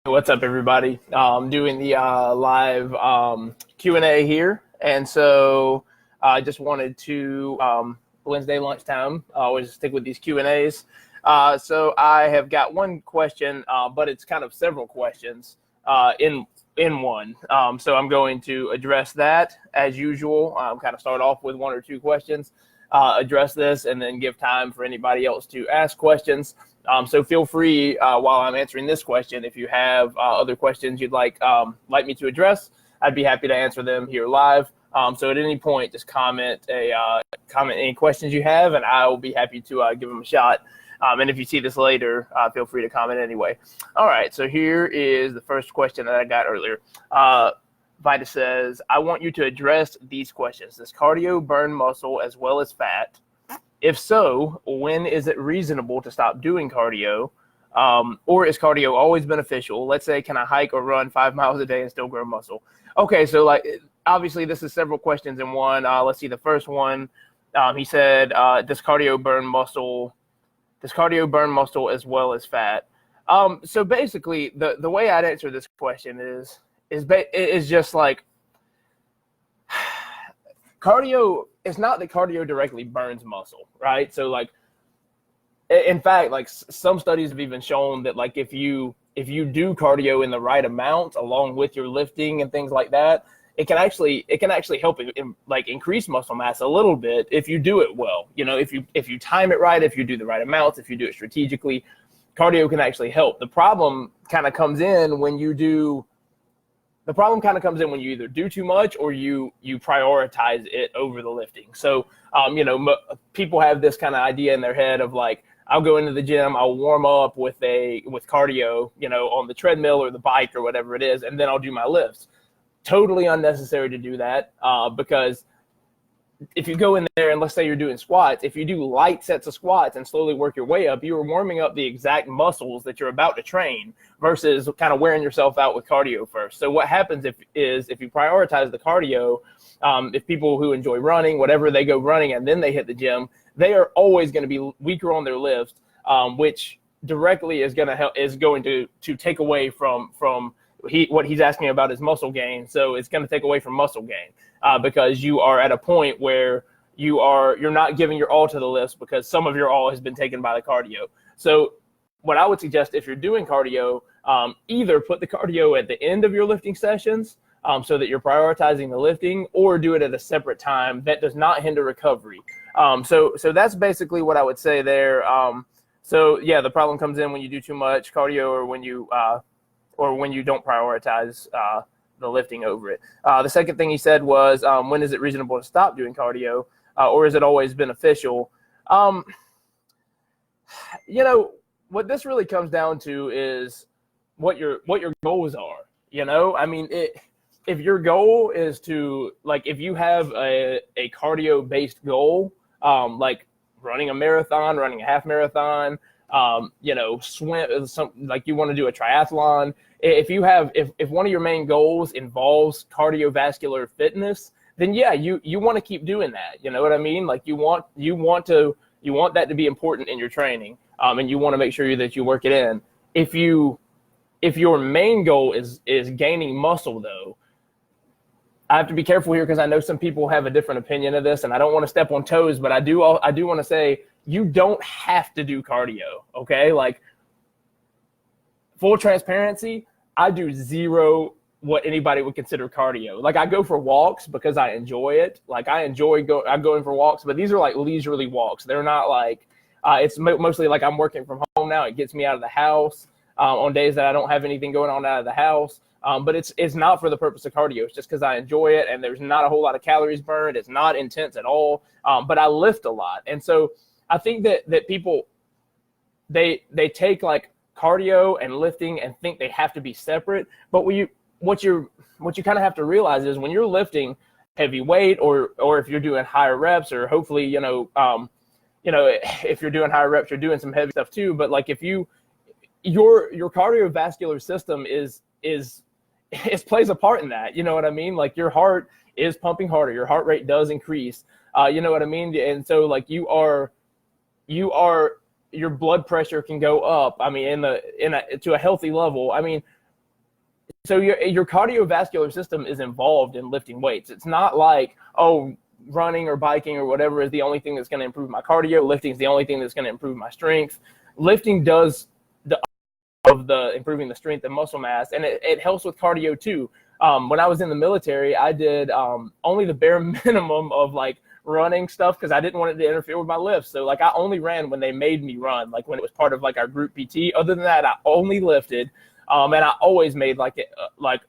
What's up, everybody? I'm doing the live Q&A here. And so I just wanted to, Wednesday lunchtime, always stick with these Q&As. So I have got one question, but it's kind of several questions in one. So I'm going to address that as usual. Kind of start off with one or two questions, address this, and then give time for anybody else to ask questions. So feel free while I'm answering this question, if you have other questions you'd like me to address, I'd be happy to answer them here live. So at any point, just comment any questions you have, and I will be happy to give them a shot. And if you see this later, feel free to comment anyway. All right, so here is the first question that I got earlier. Vita says, I want you to address these questions. Does cardio burn muscle as well as fat? If so, when is it reasonable to stop doing cardio? Or is cardio always beneficial? Let's say, can I hike or run 5 miles a day and still grow muscle? Okay, so obviously this is several questions in one. Let's see, the first one, he said, does cardio burn muscle? Does cardio burn muscle as well as fat? So basically, the way I'd answer this question is just like, cardio, it's not that cardio directly burns muscle, right? So in fact, some studies have even shown that if you do cardio in the right amount along with your lifting and things like that, it can actually help increase muscle mass a little bit if you do it well. If you time it right, if you do the right amounts, if you do it strategically, cardio can actually help. The problem kind of comes in when you either do too much or you prioritize it over the lifting. So, people have this kind of idea in their head of I'll go into the gym, I'll warm up with cardio, on the treadmill or the bike or whatever it is, and then I'll do my lifts. Totally unnecessary to do that because if you go in there and let's say you're doing squats, if you do light sets of squats and slowly work your way up, you are warming up the exact muscles that you're about to train versus kind of wearing yourself out with cardio first. So what happens if you prioritize the cardio, if people who enjoy running, whatever, they go running and then they hit the gym, they are always going to be weaker on their lifts, which directly is going to take away from what he's asking about is muscle gain. So it's going to take away from muscle gain because you are at a point where you're not giving your all to the lifts because some of your all has been taken by the cardio. So what I would suggest if you're doing cardio, either put the cardio at the end of your lifting sessions so that you're prioritizing the lifting, or do it at a separate time that does not hinder recovery. So that's basically what I would say there. So yeah, the problem comes in when you do too much cardio or when you don't prioritize the lifting over it. The second thing he said was, when is it reasonable to stop doing cardio, or is it always beneficial? What this really comes down to is what your goals are. If your goal is to, if you have a cardio-based goal, like running a marathon, running a half marathon, swim, you want to do a triathlon. If one of your main goals involves cardiovascular fitness, then yeah, you want to keep doing that. You know what I mean? You want that to be important in your training, and you want to make sure that you work it in. If your main goal is gaining muscle, though, I have to be careful here because I know some people have a different opinion of this, and I don't want to step on toes, but I do want to say you don't have to do cardio, okay? Full transparency, I do zero what anybody would consider cardio. I go for walks because I enjoy it. I enjoy going for walks, but these are leisurely walks. They're not it's mostly I'm working from home now. It gets me out of the house on days that I don't have anything going on out of the house. But it's not for the purpose of cardio. It's just because I enjoy it, and there's not a whole lot of calories burned. It's not intense at all, but I lift a lot. And so I think that people, they take cardio and lifting and think they have to be separate. But what you kind of have to realize is when you're lifting heavy weight, or if you're doing higher reps, or hopefully if you're doing higher reps, you're doing some heavy stuff too. But if your cardiovascular system it plays a part in that. You know what I mean? Your heart is pumping harder. Your heart rate does increase. You know what I mean? And so your blood pressure can go up. I mean, to a healthy level. I mean, So your cardiovascular system is involved in lifting weights. It's not like, oh, running or biking or whatever is the only thing that's going to improve my cardio. Lifting is the only thing that's going to improve my strength. Lifting does the of the improving the strength and muscle mass, and it helps with cardio too. When I was in the military, I did only the bare minimum of like running stuff because I didn't want it to interfere with my lifts. So like I only ran when they made me run, like when it was part of like our group PT. Other than that, I only lifted. And I always made like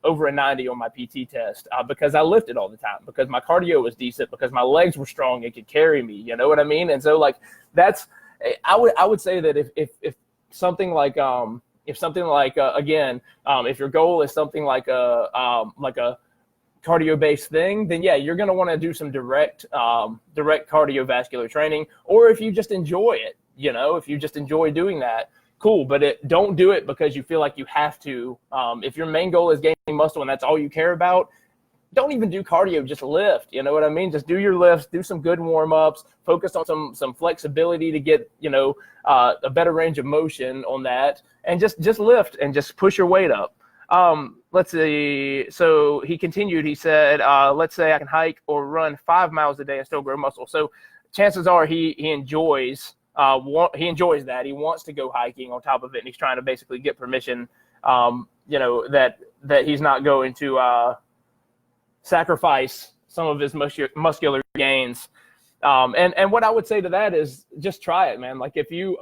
over a 90 on my PT test because I lifted all the time, because my cardio was decent, because my legs were strong and could carry me. You know what I mean? And so like that's I would say that if something like again, if your goal is something like a cardio based thing, then yeah, you're going to want to do some direct cardiovascular training. Or if you just enjoy it, you know, if you just enjoy doing that, cool, but don't do it because you feel like you have to. If your main goal is gaining muscle and that's all you care about, don't even do cardio, just lift. You know what I mean? Just do your lifts, do some good warm-ups, focus on some flexibility to get, you know, a better range of motion on that, and just lift and just push your weight up. Let's see. So he continued, he said, let's say I can hike or run 5 miles a day and still grow muscle. So chances are he enjoys that. He wants to go hiking on top of it, and he's trying to basically get permission, you know, that he's not going to sacrifice some of his muscular gains. And what I would say to that is just try it, man. Like if you're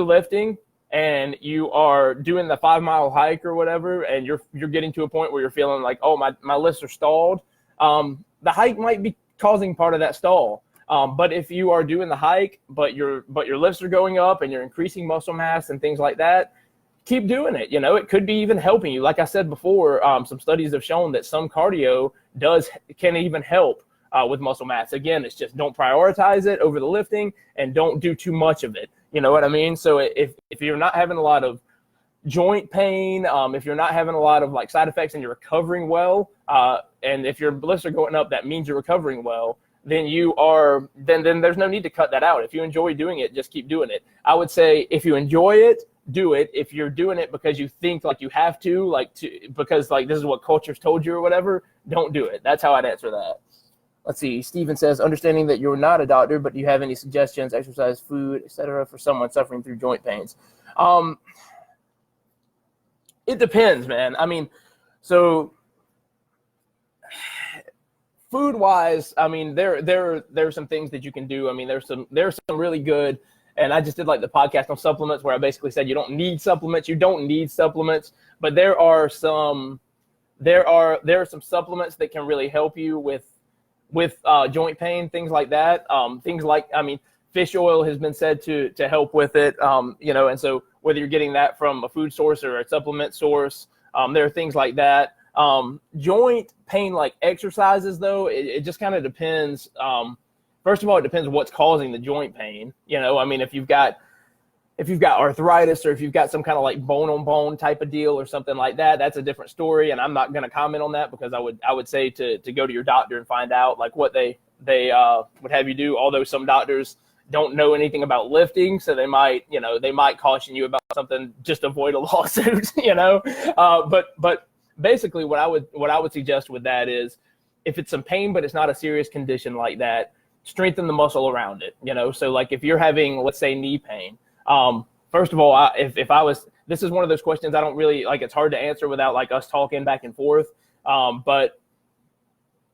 lifting and you are doing the 5 mile hike or whatever, and you're getting to a point where you're feeling like, oh, my lifts are stalled, the hike might be causing part of that stall. But if you are doing the hike, but your lifts are going up and you're increasing muscle mass and things like that, keep doing it. You know, it could be even helping you. Like I said before, some studies have shown that some cardio can even help with muscle mass. Again, it's just don't prioritize it over the lifting and don't do too much of it. You know what I mean? So if you're not having a lot of joint pain, if you're not having a lot of like side effects and you're recovering well, and if your lifts are going up, that means you're recovering well, then then there's no need to cut that out. If you enjoy doing it, just keep doing it. I would say if you enjoy it, do it. If you're doing it because you think like you have to, because like this is what culture's told you or whatever, don't do it. That's how I'd answer that. Let's see. Steven says, understanding that you're not a doctor, but do you have any suggestions, exercise, food, etc., for someone suffering through joint pains? It depends, man. I mean, so food wise, I mean, there are some things that you can do. I mean, there's some really good, and I just did like the podcast on supplements where I basically said you don't need supplements. You don't need supplements, but there are some supplements that can really help you with joint pain, things like that. Things like, I mean, fish oil has been said to help with it. You know, and so whether you're getting that from a food source or a supplement source, there are things like that. Joint pain like exercises though, it just kind of depends. First of all, it depends what's causing the joint pain. You know, I mean, if you've got arthritis or if you've got some kind of like bone on bone type of deal or something like that, that's a different story. And I'm not going to comment on that because I would say to go to your doctor and find out like what they would have you do. Although some doctors don't know anything about lifting, so they might caution you about something, just avoid a lawsuit, you know. But basically what I would suggest with that is if it's some pain but it's not a serious condition like that, strengthen the muscle around it, you know. So like if you're having, let's say, knee pain, first of all, this is one of those questions I don't really like, it's hard to answer without like us talking back and forth. But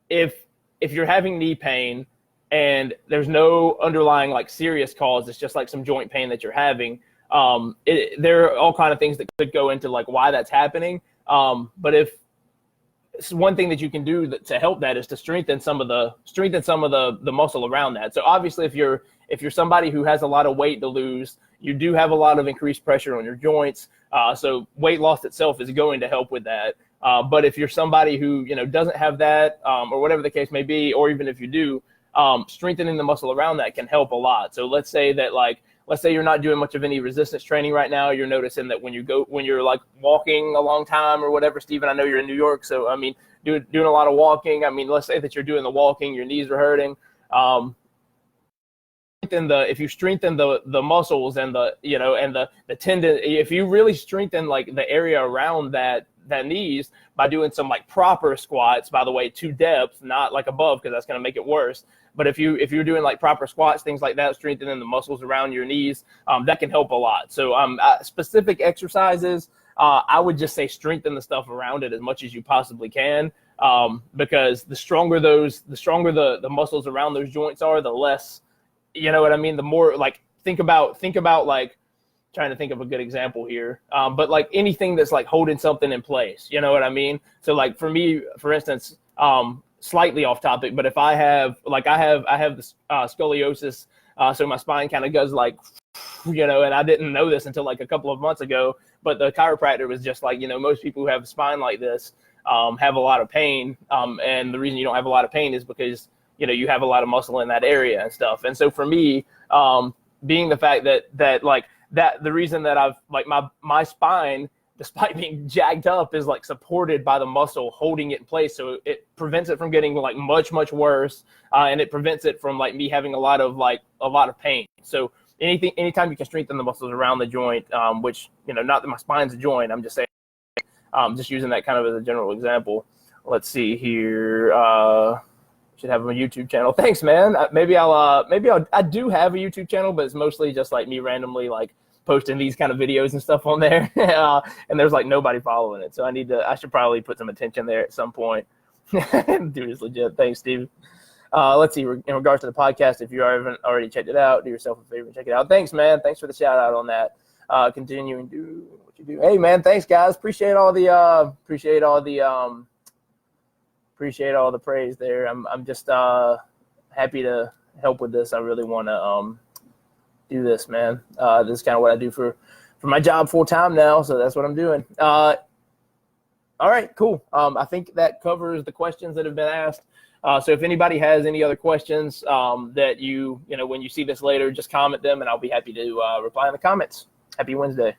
if you're having knee pain and there's no underlying like serious cause, it's just like some joint pain that you're having, there are all kind of things that could go into like why that's happening. But if one thing that you can do to help that is to strengthen some of the muscle around that. So obviously if you're somebody who has a lot of weight to lose, you do have a lot of increased pressure on your joints. So weight loss itself is going to help with that. But if you're somebody who, you know, doesn't have that, or whatever the case may be, or even if you do, strengthening the muscle around that can help a lot. So let's say you're not doing much of any resistance training right now. You're noticing that when you're like walking a long time or whatever, Stephen, I know you're in New York. So, I mean, doing a lot of walking. I mean, let's say that you're doing the walking, your knees are hurting. if you strengthen the muscles and the tendon, if you really strengthen like the area around that knees by doing some like proper squats, by the way, to depth, not like above, because that's going to make it worse. But if you're doing like proper squats, things like that, strengthening the muscles around your knees, that can help a lot. So specific exercises, I would just say strengthen the stuff around it as much as you possibly can, because the stronger the muscles around those joints are, the less, you know what I mean? The more, like, think about like, trying to think of a good example here, but like anything that's like holding something in place, you know what I mean? So like for me, for instance, slightly off topic, but if I have this scoliosis, so my spine kind of goes like, you know, and I didn't know this until like a couple of months ago, but the chiropractor was just like, you know, most people who have a spine like this have a lot of pain, and the reason you don't have a lot of pain is because, you know, you have a lot of muscle in that area and stuff. And so for me, being the fact that like that, the reason that I've like my spine, despite being jacked up, is like supported by the muscle holding it in place, so it prevents it from getting like much worse, and it prevents it from like me having a lot of pain. So anytime you can strengthen the muscles around the joint, which, you know, not that my spine's a joint, I'm just saying, just using that kind of as a general example. Let's see here. Should have a YouTube channel. Thanks, man. I do have a YouTube channel, but it's mostly just like me randomly like posting these kind of videos and stuff on there. And there's like nobody following it. So I should probably put some attention there at some point. Dude, it's legit. Thanks, Steve. Let's see, in regards to the podcast, if you haven't already checked it out, do yourself a favor and check it out. Thanks, man. Thanks for the shout out on that. Continuing to do what you do. Hey, man, thanks, guys. Appreciate all the praise there. I'm just happy to help with this. I really want to do this, man. This is kind of what I do for my job full time now, so that's what I'm doing. All right, cool. I think that covers the questions that have been asked. So if anybody has any other questions that you know, when you see this later, just comment them, and I'll be happy to reply in the comments. Happy Wednesday.